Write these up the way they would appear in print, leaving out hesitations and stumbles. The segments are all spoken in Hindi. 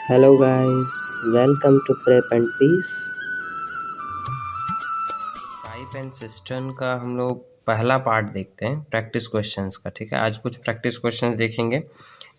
Hello guys, welcome to Prep and Peace। Pipe and system का हम लोग पहला पार्ट देखते हैं प्रैक्टिस क्वेश्चंस का। ठीक है, आज कुछ प्रैक्टिस क्वेश्चंस देखेंगे।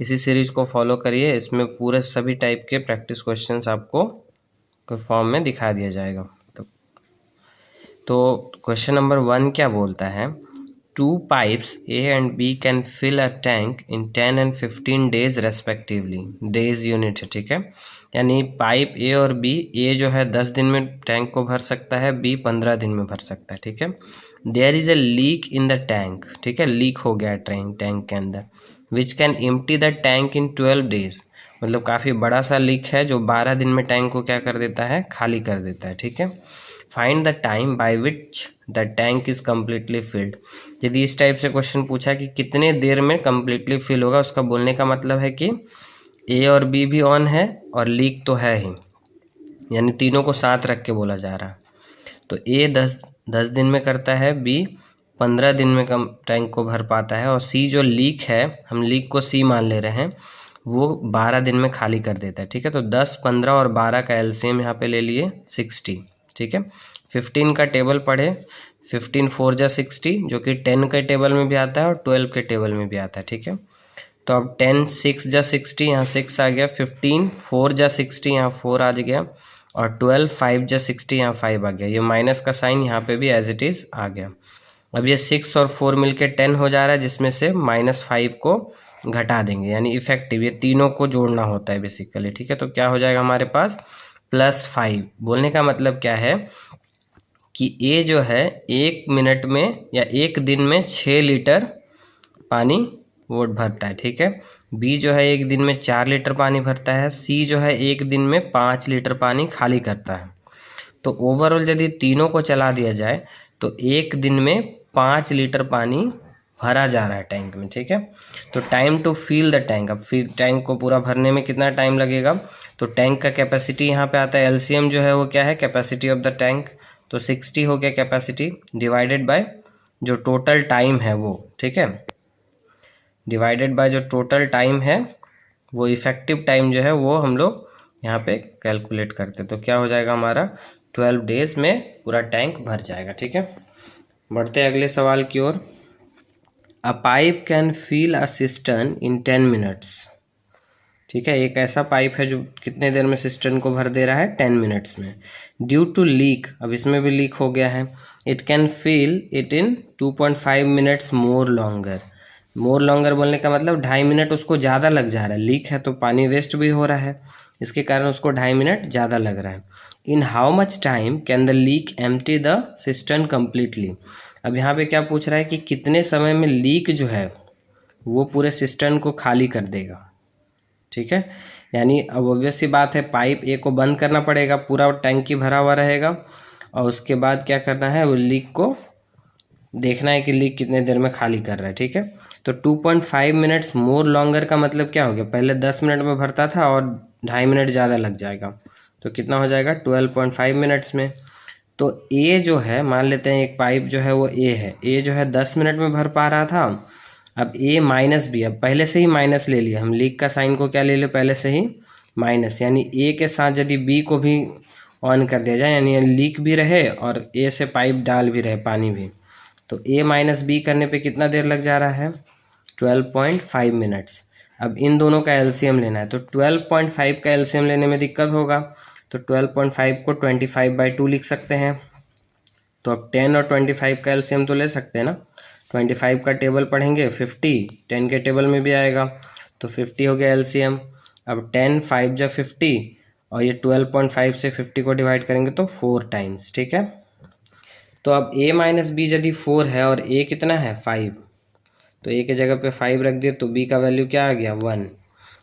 इसी सीरीज को फॉलो करिए, इसमें पूरे सभी टाइप के प्रैक्टिस क्वेश्चंस आपको फॉर्म में दिखा दिया जाएगा। तो क्वेश्चन नंबर 1 क्या बोलता है, 2 pipes A and B can fill a tank in 10 and 15 days respectively। Days unit है, ठीक है, यानी पाइप ए और बी, ए जो है 10 दिन में टैंक को भर सकता है, बी 15 दिन में भर सकता है। ठीक है, there is a leak in the tank, ठीक है, लीक हो गया टैंक के अंदर, which can empty the tank in 12 days, मतलब काफ़ी बड़ा सा लीक है जो 12 दिन में टैंक को क्या कर देता है, खाली कर देता है। ठीक है, find the time by which the tank is completely field. यदि इस टाइप से क्वेश्चन पूछा कि कितने देर में कम्प्लीटली फिल होगा, उसका बोलने का मतलब है कि ए और बी भी ऑन है और लीक तो है ही, यानी तीनों को साथ रख के बोला जा रहा है। तो ए 10 दिन में करता है, बी 15 दिन में कम टैंक को भर पाता है, और सी जो लीक है, हम लीक को सी मान ले रहे हैं, वो 12 दिन में खाली कर देता है। ठीक है, तो 10, 15 और 12 का एलसीएम यहाँ पे ले लिए 60। ठीक है, 15 का टेबल पढ़े, 15 4 जा 60, जो कि 10 के टेबल में भी आता है और 12 के टेबल में भी आता है। ठीक है, तो अब 10 6 जा 60, यहाँ 6 आ गया, 15 4 जा 60, यहाँ 4 आ गया, और 12 5 जा 60, यहाँ 5 आ गया। ये माइनस का साइन यहाँ पे भी एज इट इज़ आ गया। अब ये 6 और 4 मिलके 10 हो जा रहा है, जिसमें से -5 को घटा देंगे, यानी इफेक्टिव ये तीनों को जोड़ना होता है बेसिकली। ठीक है, तो क्या हो जाएगा हमारे पास +5। बोलने का मतलब क्या है कि ए जो है 1 मिनट में या 1 दिन में 6 लीटर पानी वो भरता है। ठीक है, बी जो है 1 दिन में 4 लीटर पानी भरता है, सी जो है 1 दिन में 5 लीटर पानी खाली करता है। तो ओवरऑल यदि तीनों को चला दिया जाए तो 1 दिन में 5 लीटर पानी भरा जा रहा है टैंक में। ठीक है, तो time to fill the tank, अब फिर टैंक को पूरा भरने में कितना टाइम लगेगा, तो टैंक का कैपेसिटी यहाँ पे आता है, एलसीएम जो है वो क्या है, कैपेसिटी ऑफ द टैंक, तो 60 हो गया कैपेसिटी, डिवाइडेड बाय जो टोटल टाइम है वो, ठीक है, डिवाइडेड बाय जो टोटल टाइम है वो इफेक्टिव टाइम जो है वो हम लोग यहाँ पे कैलकुलेट करते हैं। तो क्या हो जाएगा हमारा 12 डेज में पूरा टैंक भर जाएगा। ठीक है, बढ़ते हैं अगले सवाल की ओर। A pipe can fill a cistern in 10 minutes. ठीक है, एक ऐसा पाइप है जो कितने देर में सिस्टर्न को भर दे रहा है, 10 मिनट्स में। ड्यू टू लीक, अब इसमें भी लीक हो गया है, it can fill it in 2.5 minutes more longer. More longer बोलने का मतलब 2.5 मिनट उसको ज़्यादा लग जा रहा है, लीक है तो पानी वेस्ट भी हो रहा है, इसके कारण उसको 2.5 मिनट ज़्यादा लग रहा है। इन how much time can the leak empty the cistern completely. अब यहाँ पे क्या पूछ रहा है कि कितने समय में लीक जो है वो पूरे सिस्टर्न को खाली कर देगा। ठीक है, यानी अब ऑब्वियस सी बात है, पाइप ए को बंद करना पड़ेगा, पूरा टैंकी भरा हुआ रहेगा, और उसके बाद क्या करना है, वो लीक को देखना है कि लीक कितने देर में खाली कर रहा है। ठीक है, तो 2.5 मिनट्स मोर लॉन्गर का मतलब क्या हो गया, पहले 10 मिनट में भरता था और 2.5 मिनट ज़्यादा लग जाएगा, तो कितना हो जाएगा 12.5 मिनट्स में। तो ए जो है, मान लेते हैं एक पाइप जो है वो ए है, ए जो है 10 मिनट में भर पा रहा था, अब ए माइनस बी, अब पहले से ही माइनस ले लिया हम, लीक का साइन को क्या ले लिया पहले से ही माइनस, यानी ए के साथ यदि बी को भी ऑन कर दिया जाए, यानी लीक भी रहे और ए से पाइप डाल भी रहे पानी भी, तो ए माइनस बी करने पे कितना देर लग जा रहा है, 12.5 मिनट्स। अब इन दोनों का एलसीएम लेना है, तो 12.5 का एलसीएम लेने में दिक्कत होगा, तो 12.5 को 25/2 लिख सकते हैं। तो अब 10 और 25 का एलसीएम तो ले सकते हैं ना, 25 का टेबल पढ़ेंगे 50, 10 के टेबल में भी आएगा, तो 50 हो गया एलसीएम। अब 10 5 जा 50, और ये 12.5 से 50 को डिवाइड करेंगे तो 4 टाइम्स। ठीक है, तो अब a माइनस बी यदि 4 है और a कितना है 5, तो a के जगह पे 5 रख दिए, तो b का वैल्यू क्या आ गया 1।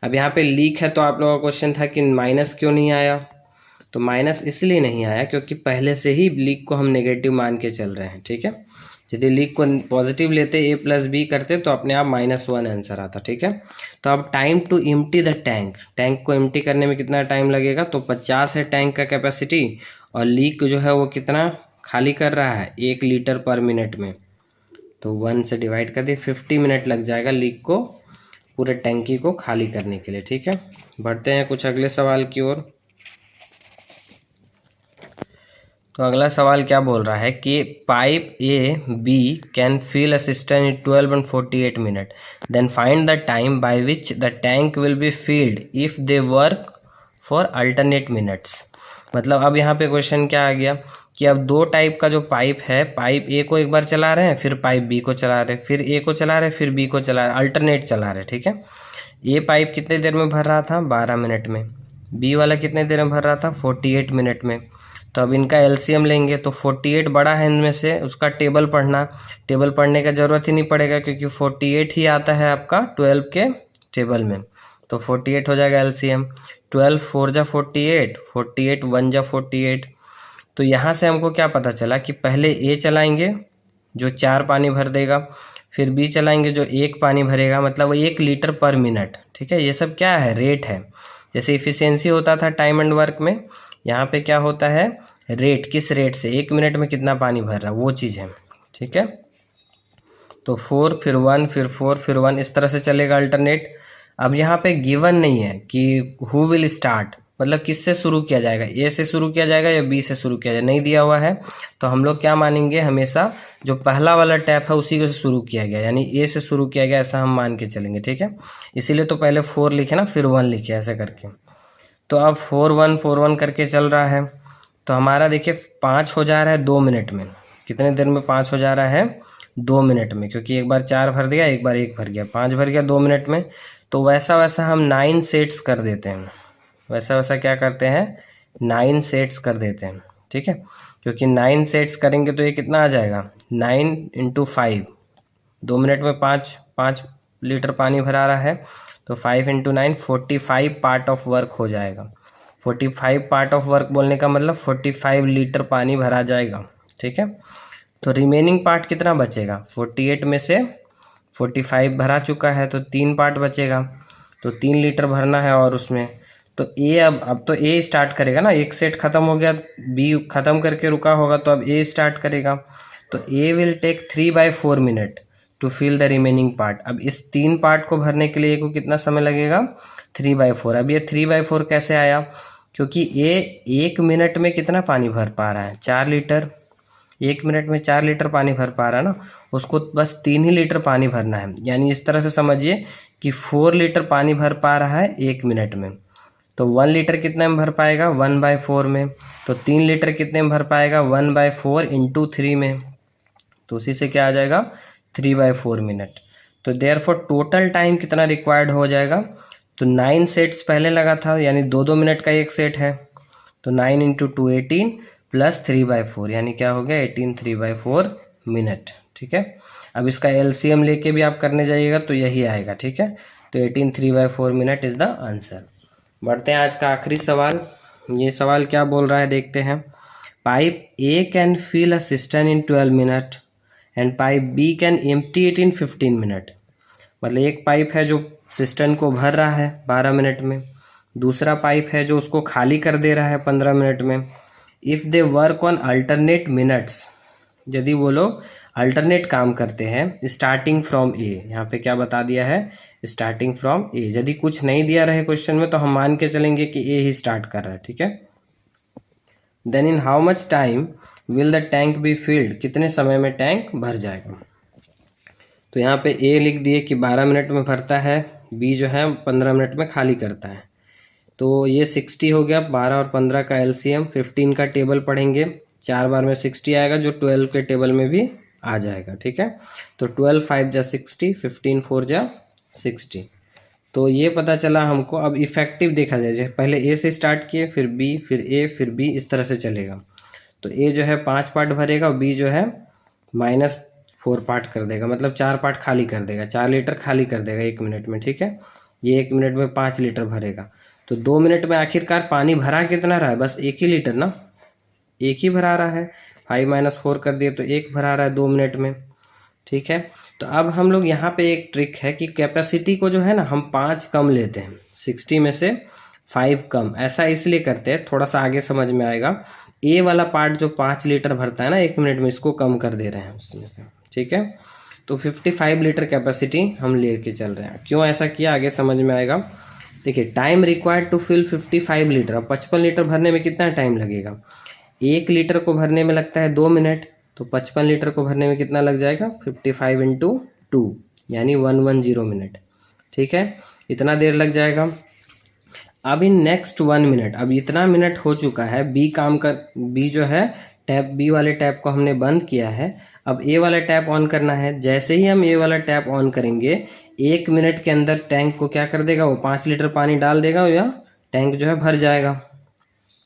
अब यहाँ पे लीक है, तो आप लोगों का क्वेश्चन था कि माइनस क्यों नहीं आया, तो माइनस इसलिए नहीं आया क्योंकि पहले से ही लीक को हम नेगेटिव मान के चल रहे हैं। ठीक है, यदि लीक को पॉजिटिव लेते a प्लस बी करते तो अपने आप -1 आंसर आता। ठीक है, तो अब time to empty the tank, tank को एम्प्टी करने में कितना टाइम लगेगा, तो 50 है टैंक का कैपेसिटी, और लीक जो है वो कितना खाली कर रहा है 1 लीटर पर मिनट में, तो 1 से डिवाइड कर दिए, 50 मिनट लग जाएगा लीक को पूरे टैंकी को खाली करने के लिए। ठीक है, बढ़ते हैं कुछ अगले सवाल की ओर। तो अगला सवाल क्या बोल रहा है कि pipe A B can fill a cistern in 12 and 48 minute, then find the time by which the tank will be filled if they work for alternate minutes. मतलब अब यहाँ पे क्वेश्चन क्या आ गया कि अब दो टाइप का जो पाइप है, पाइप ए को एक बार चला रहे हैं, फिर पाइप बी को चला रहे हैं, फिर ए को चला रहे हैं, फिर बी को चला रहे हैं, अल्टरनेट चला रहे हैं। ठीक है, ए पाइप कितने देर में भर रहा था, 12 मिनट में। बी वाला कितने देर में भर रहा था, 48 मिनट में। तो अब इनका एलसीएम लेंगे तो 48 बड़ा है इनमें से, उसका टेबल पढ़ना। टेबल पढ़ने का जरूरत ही नहीं पड़ेगा क्योंकि 48 ही आता है आपका 12 के टेबल में। तो 48 हो जाएगा एलसीएम। 12 4 जा 48, 48 1 जा 48। तो यहाँ से हमको क्या पता चला कि पहले ए चलाएंगे जो 4 पानी भर देगा, फिर बी चलाएंगे जो 1 पानी भरेगा, मतलब 1 लीटर पर मिनट। ठीक है, ये सब क्या है, रेट है। जैसे इफिशियंसी होता था टाइम एंड वर्क में, यहाँ पे क्या होता है, रेट, किस रेट से 1 मिनट में कितना पानी भर रहा है, वो चीज़ है। ठीक है, तो 4 फिर 1 फिर 4 फिर 1 इस तरह से चलेगा अल्टरनेट। अब यहाँ पे गिवन नहीं है कि हु विल स्टार्ट, मतलब किससे शुरू किया जाएगा, ए से शुरू किया जाएगा या बी से शुरू किया जाएगा, नहीं दिया हुआ है। तो हम लोग क्या मानेंगे, हमेशा जो पहला वाला टैप है उसी से शुरू किया गया, यानी ए से शुरू किया गया, ऐसा हम मान के चलेंगे। ठीक है, इसीलिए तो पहले 4 लिखे ना, फिर 1 लिखे, ऐसे करके। तो अब 4 1 करके चल रहा है। तो हमारा देखिए 5 हो जा रहा है 2 मिनट में। कितने देर में 5 हो जा रहा है, 2 मिनट में, क्योंकि एक बार 4 भर दिया, एक बार 1 भर गया, 5 भर गया 2 मिनट में। तो वैसा वैसा हम 9 सेट्स कर देते हैं, वैसा वैसा क्या करते हैं, 9 सेट्स कर देते हैं। ठीक है, क्योंकि 9 सेट्स करेंगे तो ये कितना आ जाएगा, 9 × 5, 2 मिनट में 5 लीटर पानी भरा रहा है, तो 5 × 9 45 पार्ट ऑफ वर्क हो जाएगा। 45 पार्ट ऑफ वर्क बोलने का मतलब 45 लीटर पानी भरा जाएगा। ठीक है, तो रिमेनिंग पार्ट कितना बचेगा, 48 में से 45 भरा चुका है तो 3 पार्ट बचेगा, तो 3 लीटर भरना है। और उसमें तो ए, अब तो ए स्टार्ट करेगा ना, एक सेट खत्म हो गया, बी खत्म करके रुका होगा, तो अब ए स्टार्ट करेगा। तो A will take 3/4 minute to fill the remaining part. अब इस 3 पार्ट को भरने के लिए को कितना समय लगेगा, 3/4। अब ये 3/4 कैसे आया, क्योंकि ए 1 मिनट में कितना पानी भर पा रहा है, 4 लीटर। 1 मिनट में 4 लीटर पानी भर पा रहा है ना, उसको बस 3 ही लीटर पानी भरना है। यानी इस तरह से समझिए कि 4 लीटर पानी भर पा रहा है 1 मिनट में। तो 1 लीटर कितने में भर पाएगा, 1/4 में। तो 3 लीटर कितने में भर पाएगा, 1/4 × 3 में। तो उसी से क्या आ जाएगा, 3/4 मिनट। तो देयरफॉर टोटल टाइम कितना रिक्वायर्ड हो जाएगा, तो 9 सेट्स पहले लगा था, यानी 2-2 मिनट का एक सेट है, तो 9 × 2 18 प्लस 3/4, यानी क्या हो गया, 18 3/4 मिनट। ठीक है, अब इसका एलसीएम लेके भी आप करने जाइएगा तो यही आएगा। ठीक है, तो 18 3/4 मिनट इज द आंसर। बढ़ते हैं आज का आखिरी सवाल। ये सवाल क्या बोल रहा है देखते हैं। Pipe A can fill a cistern in 12 minute and pipe B can empty it in 15 minute. मतलब एक पाइप है जो सिस्टर्न को भर रहा है 12 मिनट में, दूसरा पाइप है जो उसको खाली कर दे रहा है 15 मिनट में। If they work on alternate minutes, यदि वो लोग अल्टरनेट काम करते हैं, स्टार्टिंग फ्रॉम ए, यहाँ पे क्या बता दिया है, स्टार्टिंग फ्रॉम ए। यदि कुछ नहीं दिया रहे क्वेश्चन में तो हम मान के चलेंगे कि ए ही स्टार्ट कर रहा है। ठीक है, then in how much time will the tank be filled, कितने समय में टैंक भर जाएगा। तो यहाँ पे ए लिख दिए कि 12 मिनट में भरता है, बी जो है 15 मिनट में खाली करता है। तो ये 60 हो गया, 12 और 15 का एलसीएम। 15 का टेबल पढ़ेंगे, 4 बार में 60 आएगा, जो 12 के टेबल में भी आ जाएगा। ठीक है, तो 12 5 जा 60, 15 4 जा 60। तो ये पता चला हमको। अब इफेक्टिव देखा जाए, जैसे पहले ए से स्टार्ट किए, फिर बी, फिर ए, फिर बी, इस तरह से चलेगा। तो ए जो है 5 पार्ट भरेगा और बी जो है -4 पार्ट कर देगा, मतलब 4 पार्ट खाली कर देगा, 4 लीटर खाली कर देगा 1 मिनट में। ठीक है, ये 1 मिनट में 5 लीटर भरेगा। तो 2 मिनट में आखिरकार पानी भरा कितना रहा है, बस 1 ही लीटर ना, 1 ही भरा रहा है। 5 - 4 कर दिए तो 1 भरा रहा है 2 मिनट में। ठीक है, तो अब हम लोग यहाँ पे एक ट्रिक है कि कैपेसिटी को जो है ना हम 5 कम लेते हैं, 60 में से 5 कम। ऐसा इसलिए करते हैं, थोड़ा सा आगे समझ में आएगा। ए वाला पार्ट जो 5 लीटर भरता है ना 1 मिनट में, इसको कम कर दे रहे हैं उसमें से। ठीक है, तो 55 लीटर कैपेसिटी हम लेके चल रहे हैं। क्यों ऐसा किया आगे समझ में आएगा। देखिए time required to fill 55 litre. अब 55 लीटर भरने में कितना टाइम लगेगा, 1 लीटर को भरने में लगता है 2 मिनट, तो 55 लीटर को भरने में कितना लग जाएगा 55 × 2 यानी 110 मिनट। ठीक है, इतना देर लग जाएगा। अब इन नेक्स्ट 1 मिनट, अब इतना मिनट हो चुका है, बी जो है टैप, बी वाले टैप को हमने बंद किया है। अब ए वाला टैप ऑन करना है। जैसे ही हम ए वाला टैप ऑन करेंगे 1 मिनट के अंदर टैंक को क्या कर देगा, वो 5 लीटर पानी डाल देगा या टैंक जो है भर जाएगा।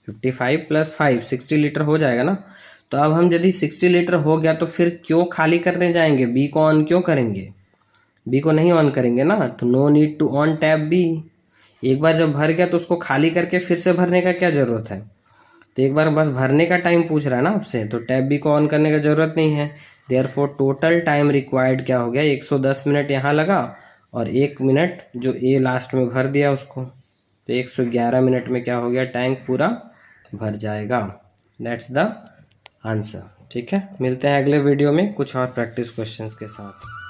55 + 5 60 लीटर हो जाएगा ना। तो अब हम यदि 60 लीटर हो गया तो फिर क्यों खाली करने जाएंगे, बी को ऑन क्यों करेंगे, बी को नहीं ऑन करेंगे ना। तो no need to on tap B. एक बार जब भर गया तो उसको खाली करके फिर से भरने का क्या ज़रूरत है। तो एक बार बस भरने का टाइम पूछ रहा है ना आपसे, तो टैप बी को ऑन करने का ज़रूरत नहीं है। देयरफॉर टोटल टाइम रिक्वायर्ड क्या हो गया, 110 मिनट यहाँ लगा और 1 मिनट जो ए लास्ट में भर दिया उसको, तो 111 मिनट में क्या हो गया, टैंक पूरा भर जाएगा। That's the answer. ठीक है, मिलते हैं अगले वीडियो में कुछ और प्रैक्टिस क्वेश्चंस के साथ।